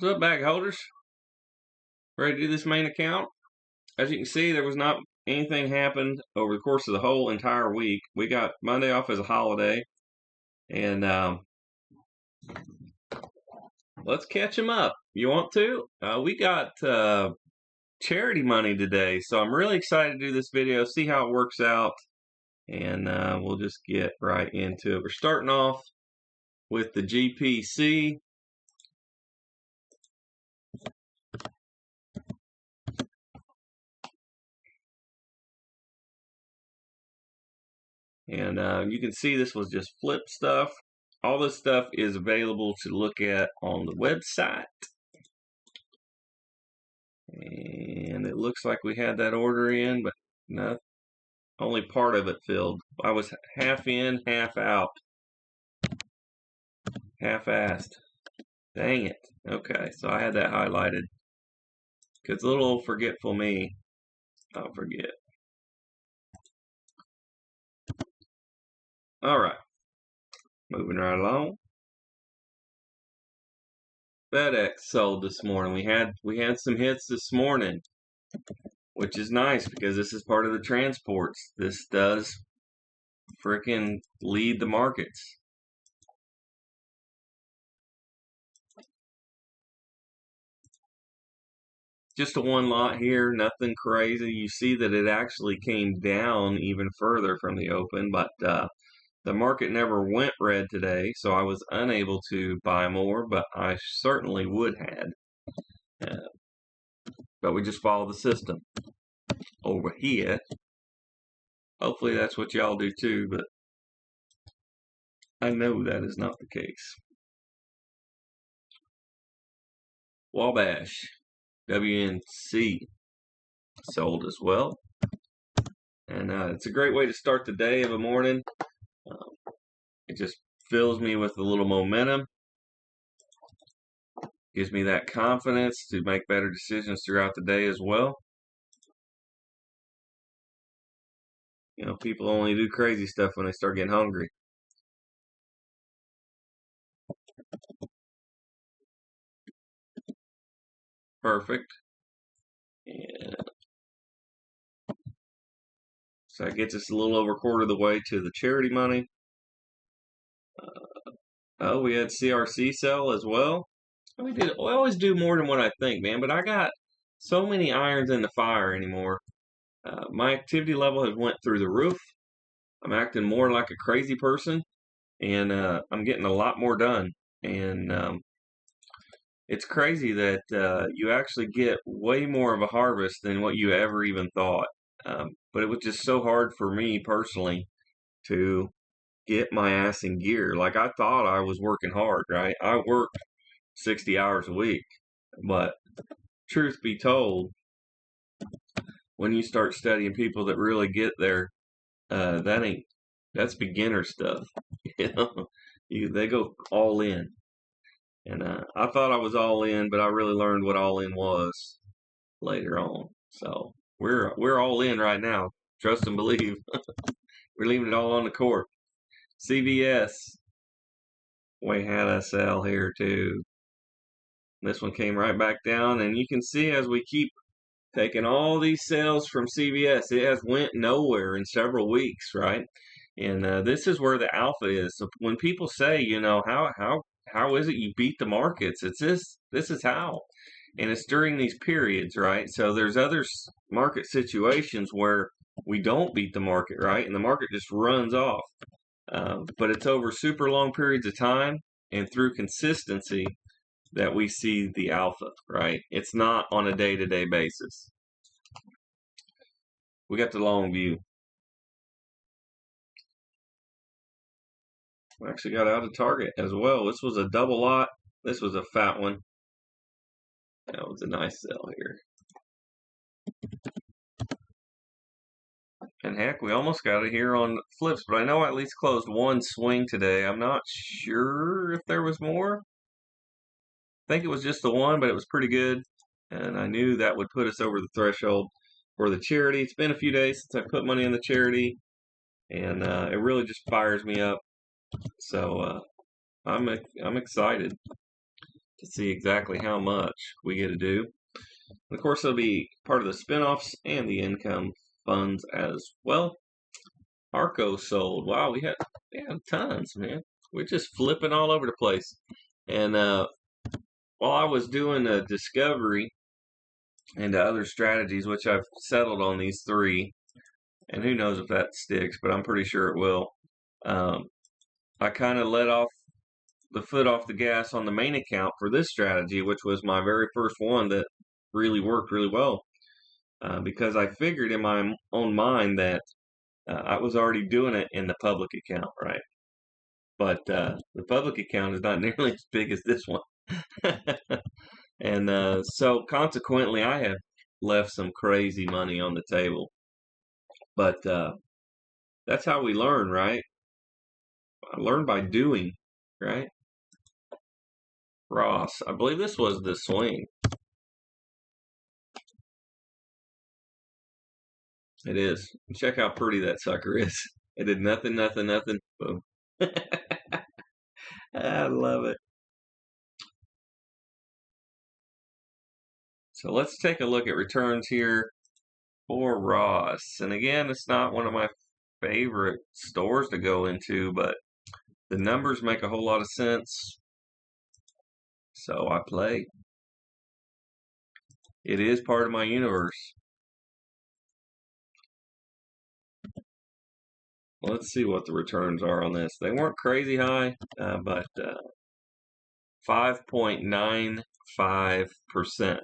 What's up, bag holders? Ready to do this main account? As you can see, there was not anything happened over the course of the whole entire week. We got Monday off as a holiday, and let's catch them up. You want to? We got charity money today, so I'm really excited to do this video, see how it works out, and we'll just get right into it. We're starting off with the GPC. And you can see this was just flip stuff. All this stuff is available to look at on the website. And it looks like we had that order in, but not only part of it filled. I was half in, half out. Half-assed. Dang it. Okay, so I had that highlighted. Because little old forgetful me, I'll forget. Alright. Moving right along. FedEx sold this morning. We had some hits this morning, which is nice because this is part of the transports. This does frickin' lead the markets. Just a one lot here, nothing crazy. You see that it actually came down even further from the open, but the market never went red today, so I was unable to buy more, but I certainly would have. But we just follow the system over here. Hopefully that's what y'all do too, but I know that is not the case. Wabash, WNC, sold as well. And it's a great way to start the day of a morning. It just fills me with a little momentum. Gives me that confidence to make better decisions throughout the day as well. You know, people only do crazy stuff when they start getting hungry. Perfect. And so that gets us a little over a quarter of the way to the charity money. Oh, we had CRC sell as well. We always do more than what I think, man. But I got so many irons in the fire anymore. My activity level has went through the roof. I'm acting more like a crazy person, and I'm getting a lot more done. And it's crazy that you actually get way more of a harvest than what you ever even thought. But it was just so hard for me personally to get my ass in gear. Like I thought I was working hard, right? I worked 60 hours a week, but truth be told, when you start studying people that really get there, that's beginner stuff. You know, they go all in, and I thought I was all in, but I really learned what all in was later on. So we're all in right now. Trust and believe. We're leaving it all on the court. CVS, we had a sell here too. This one came right back down, and you can see as we keep taking all these sales from CVS, it has went nowhere in several weeks, right? And this is where the alpha is. So when people say, you know, how is it you beat the markets? It's this. This is how, and it's during these periods, right? So there's other market situations where we don't beat the market, right? And the market just runs off. But it's over super long periods of time and through consistency that we see the alpha, right? It's not on a day-to-day basis. We got the long view. We actually got out of target as well. This was a double lot. This was a fat one. That was a nice sell here. And heck, we almost got it here on flips, but I know I at least closed one swing today. I'm not sure if there was more. I think it was just the one, but it was pretty good. And I knew that would put us over the threshold for the charity. It's been a few days since I put money in the charity, and it really just fires me up. So I'm excited to see exactly how much we get to do. And of course, it'll be part of the spinoffs and the income funds as well. Arco sold. Wow, we had tons, man. We're just flipping all over the place. And while I was doing a discovery and other strategies, which I've settled on these three, and who knows if that sticks, but I'm pretty sure it will. I kind of let off the foot off the gas on the main account for this strategy, which was my very first one that really worked really well, because I figured in my own mind that I was already doing it in the public account, right? But the public account is not nearly as big as this one. And so consequently, I have left some crazy money on the table. But that's how we learn, right? I learn by doing, right? Ross, I believe this was the swing. It is. Check how pretty that sucker is. It did nothing, nothing, nothing. Boom. I love it. So let's take a look at returns here for Ross. And again, it's not one of my favorite stores to go into, but the numbers make a whole lot of sense. So I play. It is part of my universe. Let's see what the returns are on this. They weren't crazy high, but 5.95%.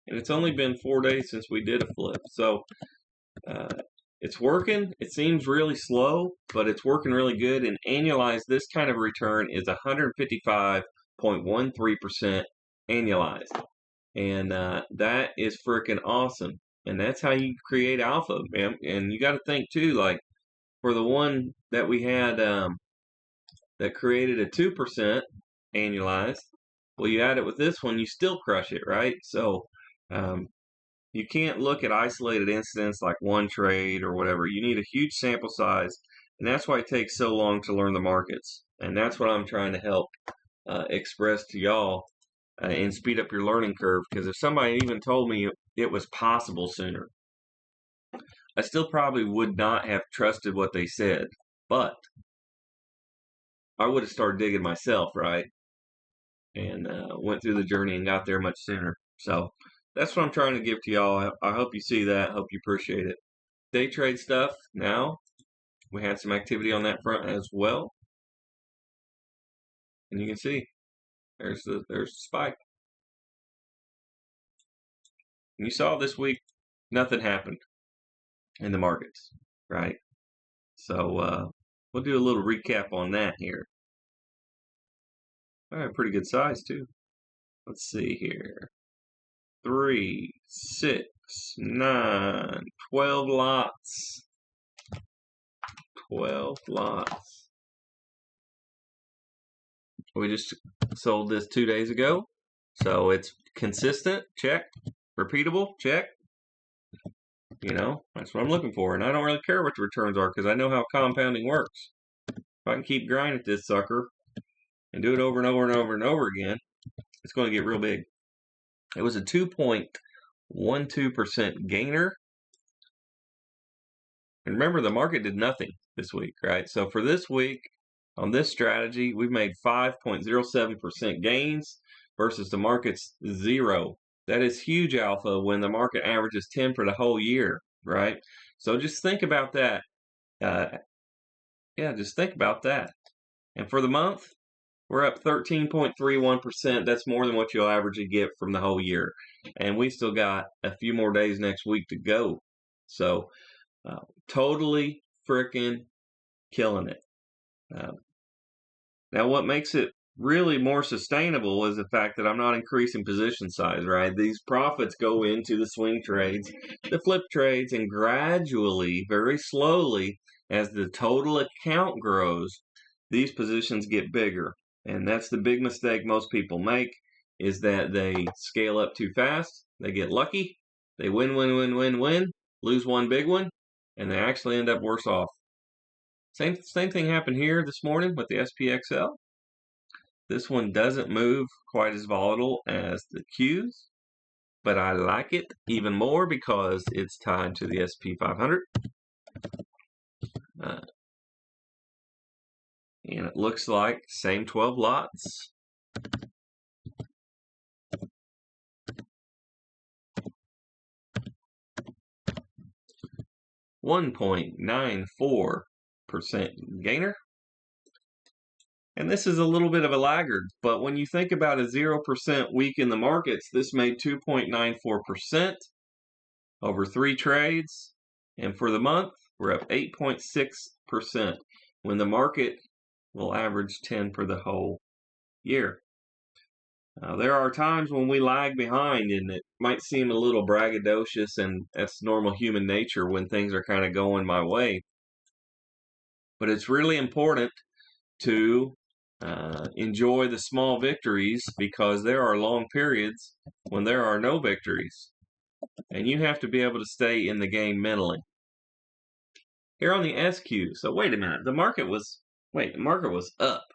And it's only been 4 days since we did a flip. So it's working. It seems really slow, but it's working really good. And annualized, this kind of return is 155.13% annualized. And that is freaking awesome. And that's how you create alpha, man. And you got to think, too, like, for the one that we had that created a 2% annualized, well, you add it with this one, you still crush it, right? So you can't look at isolated incidents like one trade or whatever. You need a huge sample size, and that's why it takes so long to learn the markets. And that's what I'm trying to help express to y'all and speed up your learning curve. Because if somebody even told me it was possible sooner, I still probably would not have trusted what they said, but I would have started digging myself, right? And went through the journey and got there much sooner. So that's what I'm trying to give to y'all. I hope you see that. I hope you appreciate it. Day trade stuff now. We had some activity on that front as well. And you can see there's the spike. And you saw this week nothing happened in the markets, right? So we'll do a little recap on that here. All right, pretty good size too. Let's see here. 3, 6, 9, 12 lots. 12 lots. We just sold this 2 days ago. So it's consistent, check. Repeatable, check. You know, that's what I'm looking for. And I don't really care what the returns are because I know how compounding works. If I can keep grinding at this sucker and do it over and over and over and over again, it's going to get real big. It was a 2.12% gainer. And remember, the market did nothing this week, right? So for this week, on this strategy, we've made 5.07% gains versus the market's 0. That is huge alpha when the market averages 10 for the whole year, right? So just think about that. Just think about that. And for the month, we're up 13.31%. That's more than what you'll averagely get from the whole year. And we still got a few more days next week to go. So totally freaking killing it. Now, what makes it really more sustainable is the fact that I'm not increasing position size, right? These profits go into the swing trades, the flip trades, and gradually, very slowly, as the total account grows, these positions get bigger. And that's the big mistake most people make, is that they scale up too fast, they get lucky, they win, lose one big one, and they actually end up worse off. Same thing happened here this morning with the SPXL. This one doesn't move quite as volatile as the Qs, but I like it even more because it's tied to the SP 500. And it looks like same 12 lots. .94% gainer. And this is a little bit of a laggard, but when you think about a 0% week in the markets, this made 2.94% over 3 trades. And for the month, we're up 8.6% when the market will average 10 for the whole year. There are times when we lag behind, and it might seem a little braggadocious, and that's normal human nature when things are kind of going my way. But it's really important to enjoy the small victories, because there are long periods when there are no victories, and you have to be able to stay in the game mentally. Here on the SQ, so wait a minute, the market was up.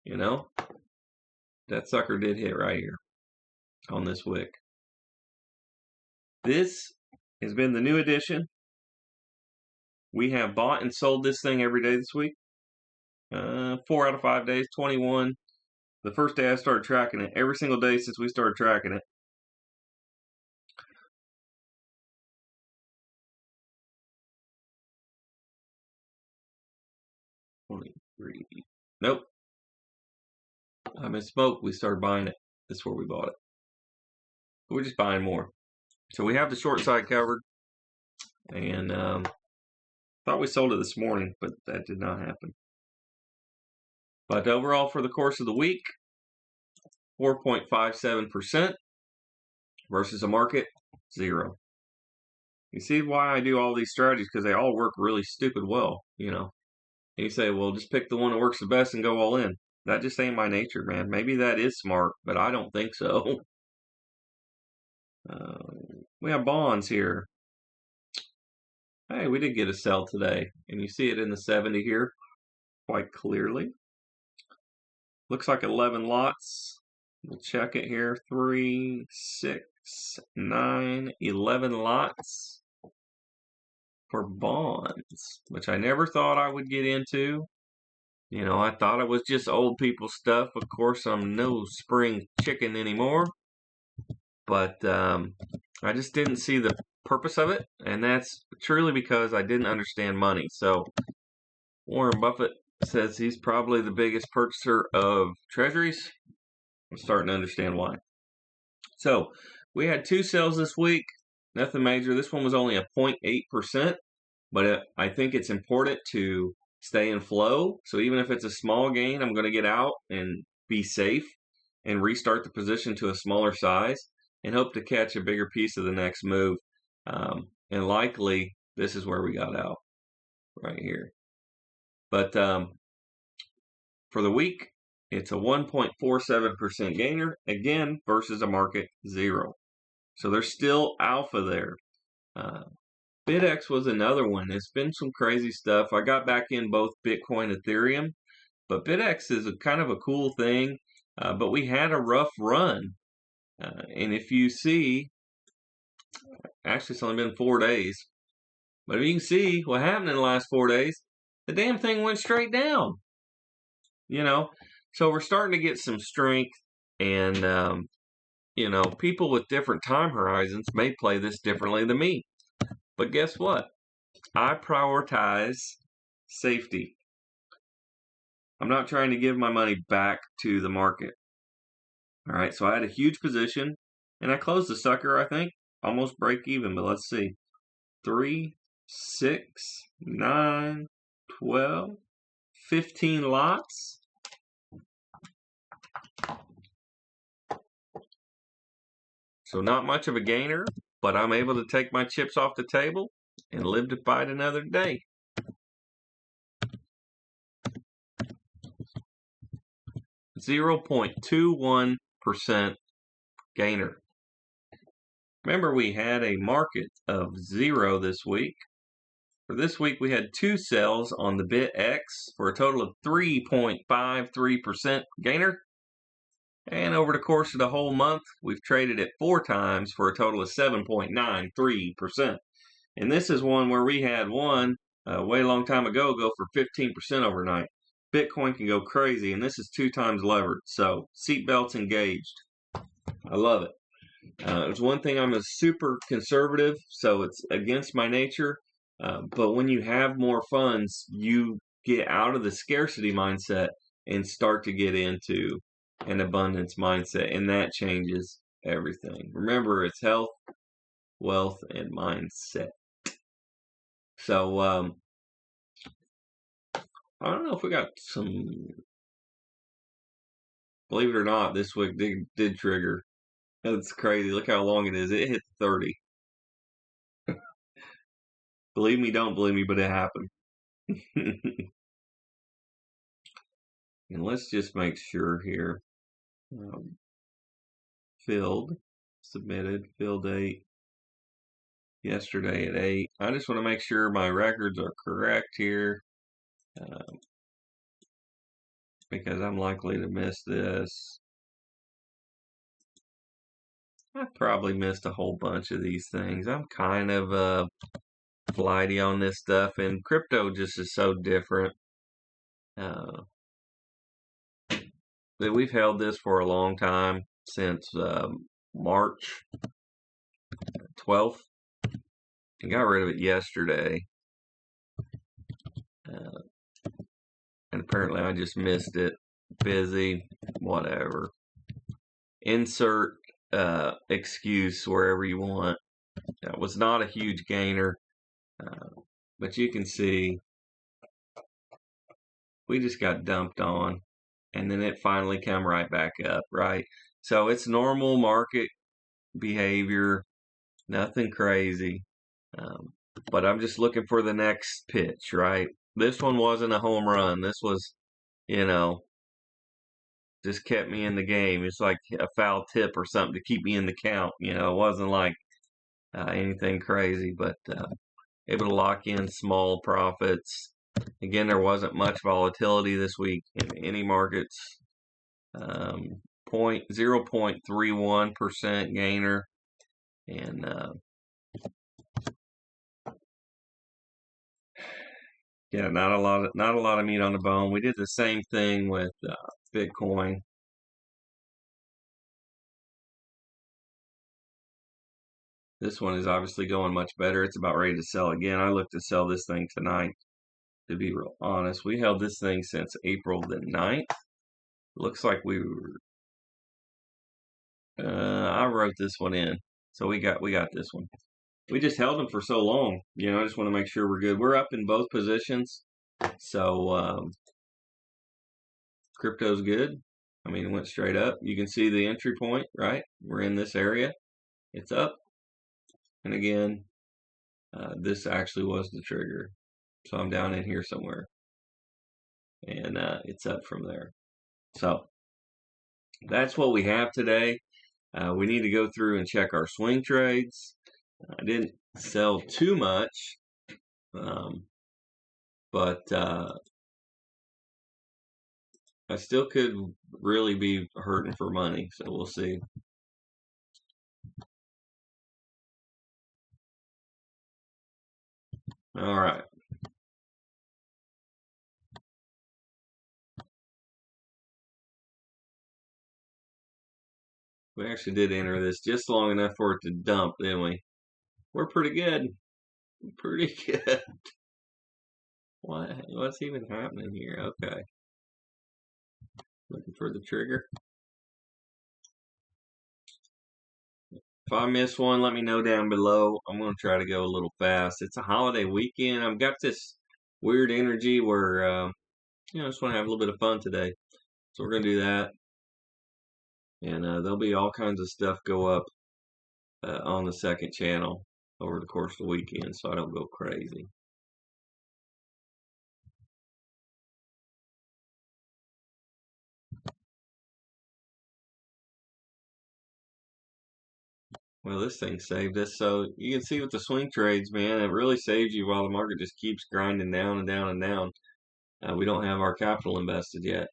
You know, that sucker did hit right here on this wick. This has been the new addition. We have bought and sold this thing every day this week. 4 out of 5 days, 21. The first day I started tracking it, every single day since we started tracking it. Nope. I misspoke. We started buying it. This is where we bought it. We're just buying more. So we have the short side covered. And thought we sold it this morning, but that did not happen. But overall for the course of the week, 4.57% versus a market 0. You see why I do all these strategies? Because they all work really stupid well, you know. And you say, well, just pick the one that works the best and go all in. That just ain't my nature, man. Maybe that is smart, but I don't think so. We have bonds here. Hey, we did get a sell today, and you see it in the 70 here quite clearly. Looks like 11 lots. We'll check it here. 3, 6, 9, 11 lots for bonds, which I never thought I would get into. You know, I thought it was just old people stuff. Of course, I'm no spring chicken anymore. But I just didn't see the purpose of it, and that's truly because I didn't understand money. So Warren Buffett says he's probably the biggest purchaser of treasuries. I'm starting to understand why. So we had 2 sales this week, nothing major. This one was only a 0.8%, but I think it's important to stay in flow. So even if it's a small gain, I'm going to get out and be safe and restart the position to a smaller size and hope to catch a bigger piece of the next move. And likely, this is where we got out, right here. But for the week, it's a 1.47% gainer, again, versus a market 0. So there's still alpha there. BitX was another one. It's been some crazy stuff. I got back in both Bitcoin, Ethereum, but BitX is a kind of a cool thing. But we had a rough run. And if you see, actually it's only been 4 days, but if you can see what happened in the last 4 days, the damn thing went straight down. You know, so we're starting to get some strength, and you know, people with different time horizons may play this differently than me. But guess what? I prioritize safety. I'm not trying to give my money back to the market. All right, so I had a huge position, and I closed the sucker, I think, almost break even, but let's see. 3, 6, 9, 12, 15 lots. So not much of a gainer, but I'm able to take my chips off the table and live to fight another day. .21% gainer. Remember, we had a market of 0 this week. For this week, we had 2 sells on the BitX for a total of 3.53% gainer. And over the course of the whole month, we've traded it 4 times for a total of 7.93%. And this is one where we had one way a long time ago go for 15% overnight. Bitcoin can go crazy, and this is 2 times levered. So seatbelts engaged. I love it. It's one thing, I'm a super conservative, so it's against my nature. But when you have more funds, you get out of the scarcity mindset and start to get into an abundance mindset, and that changes everything. Remember, it's health, wealth, and mindset. So, I don't know if we got some. Believe it or not, this week did trigger. That's crazy. Look how long it is. It hit 30. Believe me, don't believe me, but it happened. And let's just make sure here. Filled, submitted, fill date yesterday at 8. I just want to make sure my records are correct here, because I'm likely to miss this. I probably missed a whole bunch of these things. I'm kind of flighty on this stuff, and crypto just is so different. That we've held this for a long time, since March 12th, and got rid of it yesterday. And apparently I just missed it. Busy, whatever. Insert excuse wherever you want. That was not a huge gainer, but you can see we just got dumped on, and then it finally come right back up, right? So it's normal market behavior, nothing crazy. But I'm just looking for the next pitch, right? This one wasn't a home run. This was, just kept me in the game. It's like a foul tip or something to keep me in the count. It wasn't like anything crazy, but able to lock in small profits. Again, there wasn't much volatility this week in any markets. 0.31% gainer, and yeah, not a lot of meat on the bone. We did the same thing with Bitcoin. This one is obviously going much better. It's about ready to sell again. I look to sell this thing tonight, to be real honest. We held this thing since April the 9th. Looks like we were. I wrote this one in, so we got this one. We just held them for so long. I just want to make sure we're good. We're up in both positions, so crypto's good. I mean, it went straight up. You can see the entry point, right? We're in this area. It's up. And again, this actually was the trigger. So I'm down in here somewhere. And it's up from there. So that's what we have today. We need to go through and check our swing trades. I didn't sell too much, but I still could really be hurting for money. So we'll see. All right. We actually did enter this just long enough for it to dump, didn't we? We're pretty good. Pretty good. What's even happening here? Okay. Looking for the trigger. If I miss one, let me know down below. I'm going to try to go a little fast. It's a holiday weekend. I've got this weird energy where, I just want to have a little bit of fun today. So we're going to do that. And there'll be all kinds of stuff go up on the second channel over the course of the weekend, so I don't go crazy. Well, this thing saved us. So you can see with the swing trades, man, it really saves you while the market just keeps grinding down and down and down. We don't have our capital invested yet.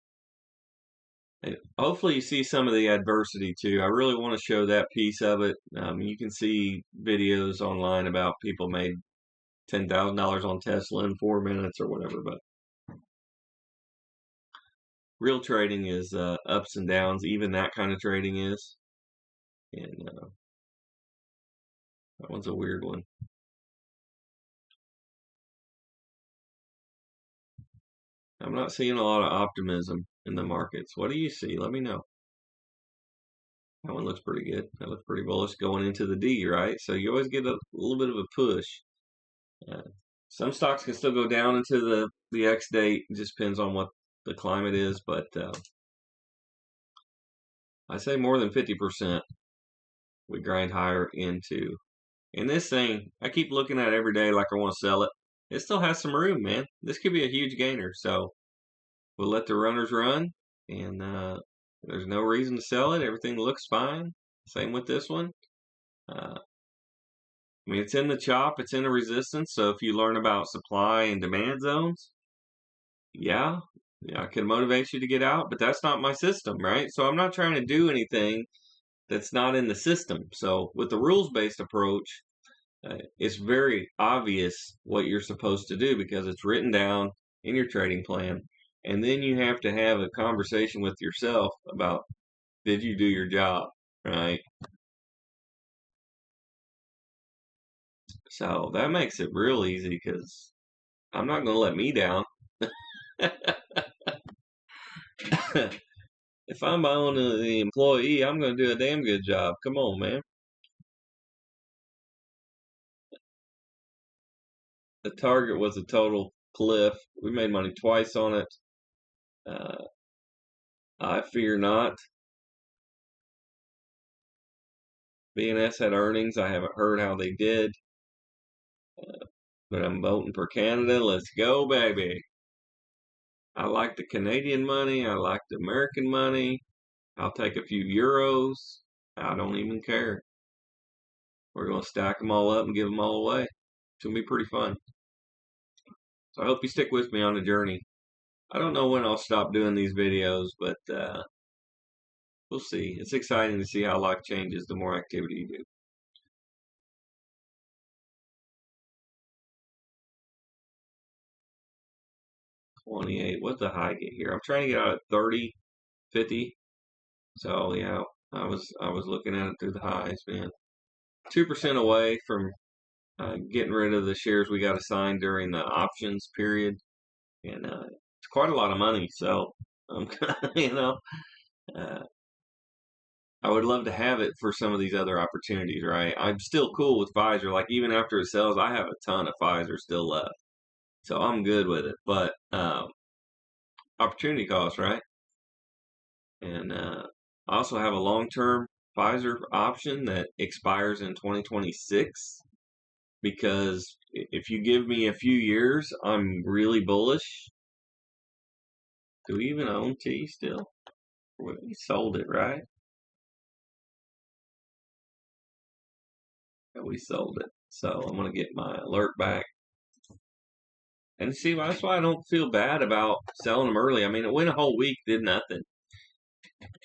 And hopefully you see some of the adversity too. I really want to show that piece of it. You can see videos online about people made $10,000 on Tesla in 4 minutes or whatever, but real trading is ups and downs. Even that kind of trading is. And that one's a weird one. I'm not seeing a lot of optimism in the markets. What do you see? Let me know. That one looks pretty good. That looks pretty bullish going into the D, right? So you always get a little bit of a push. Uh, some stocks can still go down into the X date. It just depends on what the climate is. But I say more than 50% we grind higher into. And this thing, I keep looking at it every day like I want to sell it. It still has some room, man. This could be a huge gainer. So we'll let the runners run. And there's no reason to sell it. Everything looks fine. Same with this one. I mean, it's in the chop, it's in the resistance. So if you learn about supply and demand zones, yeah, it can motivate you to get out. But that's not my system, right? So I'm not trying to do anything that's not in the system. So with the rules-based approach, it's very obvious what you're supposed to do because it's written down in your trading plan. And then you have to have a conversation with yourself about, did you do your job, right? So that makes it real easy because I'm not going to let me down. If I'm my own the employee, I'm going to do a damn good job. Come on, man. The target was a total cliff. We made money twice on it. Uh, I fear not. BNS had earnings. I haven't heard how they did, but I'm voting for Canada. Let's go, baby. I like the Canadian money. I like the American money. I'll take a few euros. I don't even care. We're going to stack them all up and give them all away. It's going to be pretty fun. So I hope you stick with me on the journey. I don't know when I'll stop doing these videos, but we'll see. It's exciting to see how life changes the more activity you do. 28. What's the high get here? I'm trying to get out at 30, 50. So yeah, I was looking at it through the highs, man. 2% away from getting rid of the shares we got assigned during the options period, and it's quite a lot of money. So you know, uh, I would love to have it for some of these other opportunities, right? I'm still cool with Pfizer. Like even after it sells, I have a ton of Pfizer still left, so I'm good with it. But opportunity cost, right? And I also have a long-term Pfizer option that expires in 2026 because if you give me a few years, I'm really bullish. Do we even own T still? We sold it, right? Yeah, we sold it. So I'm going to get my alert back. And see, that's why I don't feel bad about selling them early. I mean, it went a whole week, did nothing.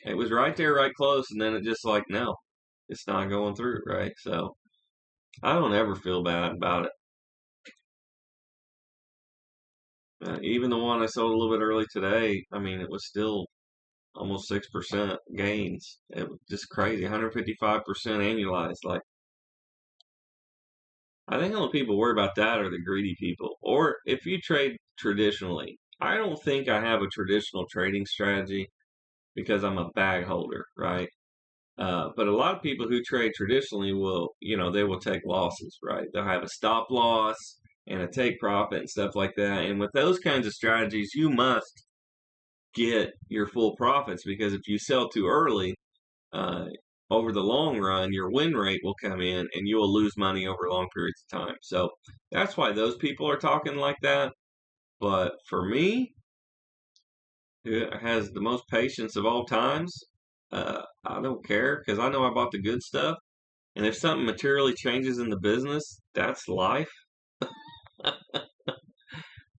It was right there, right close, and then it just like, no, it's not going through, right? So I don't ever feel bad about it. Even the one I sold a little bit early today, I mean, it was still almost 6% gains. It was just crazy, 155% annualized. Like, I think the only people worry about that are the greedy people. Or if you trade traditionally, I don't think I have a traditional trading strategy because I'm a bag holder, right? But a lot of people who trade traditionally will, they will take losses, right? They'll have a stop loss and a take profit and stuff like that. And with those kinds of strategies, you must get your full profits because if you sell too early, uh, over the long run, your win rate will come in and you will lose money over long periods of time. So that's why those people are talking like that. But for me, who has the most patience of all times, I don't care because I know I bought the good stuff. And if something materially changes in the business, that's life.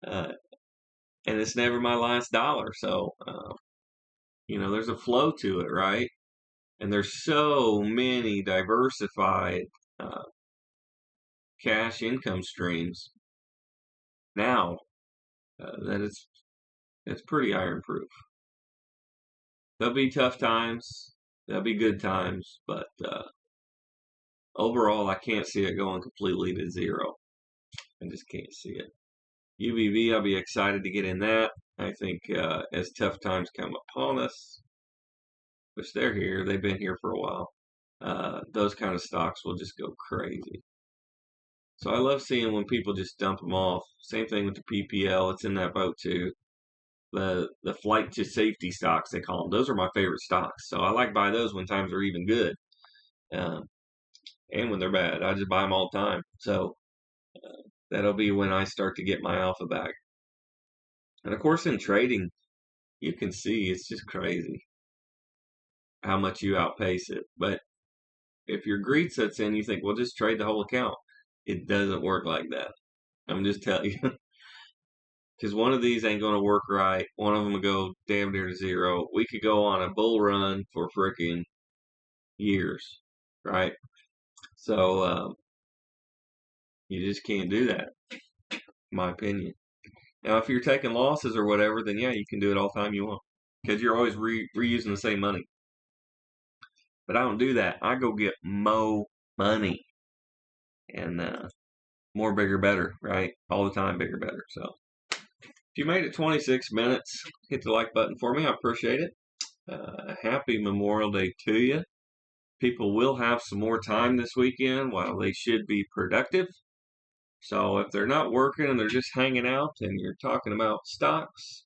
Uh, and it's never my last dollar. So, there's a flow to it, right? And there's so many diversified uh, cash income streams now that it's pretty iron proof. There'll be tough times, there'll be good times, but overall, I can't see it going completely to zero. I just can't see it. UVV, I'll be excited to get in that. I think as tough times come upon us, which they're here, they've been here for a while, those kind of stocks will just go crazy. So I love seeing when people just dump them off. Same thing with the PPL, it's in that boat too. The flight to safety stocks, they call them. Those are my favorite stocks. So I like buy those when times are even good. Um, and when they're bad, I just buy them all the time. So that'll be when I start to get my alpha back. And of course, in trading, you can see it's just crazy how much you outpace it. But if your greed sets in, you think, well, just trade the whole account. It doesn't work like that. I'm just telling you. Because one of these ain't going to work right. One of them will go damn near to zero. We could go on a bull run for freaking years, right? So you just can't do that, in my opinion. Now, if you're taking losses or whatever, then yeah, you can do it all the time you want because you're always reusing the same money. But I don't do that. I go get mo money and more, bigger, better, right? All the time, bigger, better. So if you made it 26 minutes, hit the like button for me. I appreciate it. Happy Memorial Day to you. People will have some more time this weekend while they should be productive. So if they're not working and they're just hanging out and you're talking about stocks,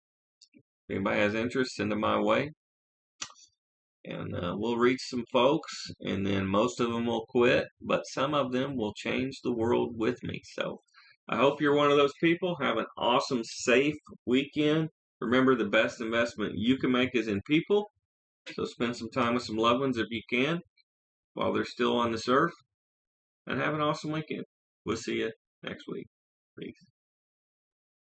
if anybody has interest, send them my way. And we'll reach some folks, and then most of them will quit, but some of them will change the world with me. So I hope you're one of those people. Have an awesome, safe weekend. Remember, the best investment you can make is in people. So spend some time with some loved ones if you can while they're still on this earth. And have an awesome weekend. We'll see you next week. Peace.